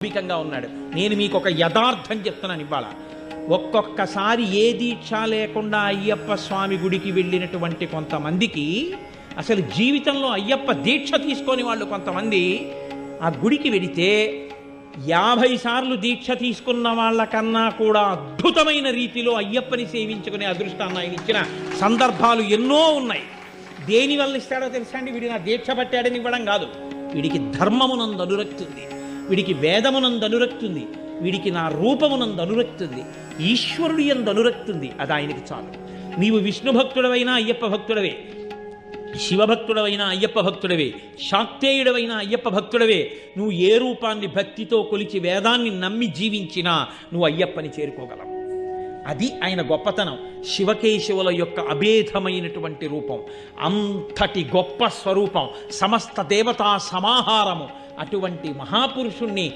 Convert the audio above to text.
గా ఉన్నాడు. నేను మీకు ఒక యథార్థం చెప్తున్నాను ఇవాళ. ఒక్కొక్కసారి ఏ దీక్ష లేకుండా అయ్యప్ప స్వామి గుడికి వెళ్ళినటువంటి కొంతమందికి అసలు జీవితంలో అయ్యప్ప దీక్ష తీసుకొని వాళ్ళు కొంతమంది ఆ గుడికి వెడితే 50 సార్లు దీక్ష తీసుకున్న వాళ్ళకన్నా కూడా అద్భుతమైన రీతిలో అయ్యప్పని సేవించుకునే అదృష్టాన్ని ఆయన ఇచ్చిన సందర్భాలు ఎన్నో ఉన్నాయి. దేనివల్ల ఇస్తాడో తెలుసా అండి? వీడి నా దీక్ష పట్టాడని ఇవ్వడం కాదు, వీడికి ధర్మమునందు అనురక్తి ఉంది, వీడికి వేదమునందు అనురక్తి ఉంది, వీడికి నా రూపమునందు అనురక్తి ఉంది, ఈశ్వరుడి యందు అనురక్తి ఉంది. అది ఆయనకి చాలు. నీవు విష్ణు భక్తుడవైనా అయ్యప్ప భక్తుడవే, శివభక్తుడవైనా అయ్యప్ప భక్తుడవే, శాక్తేయుడవైనా అయ్యప్ప భక్తుడవే. నువ్వు ఏ రూపాన్ని భక్తితో కొలిచి వేదాన్ని నమ్మి జీవించినా నువ్వు అయ్యప్పని చేరుకోగలవు. అది ఆయన గొప్పతనం. శివకేశవుల యొక్క అభేదమైనటువంటి రూపం, అంతటి గొప్ప స్వరూపం, సమస్త దేవతా సమాహారము. అటువంటి మహాపురుషుణ్ణి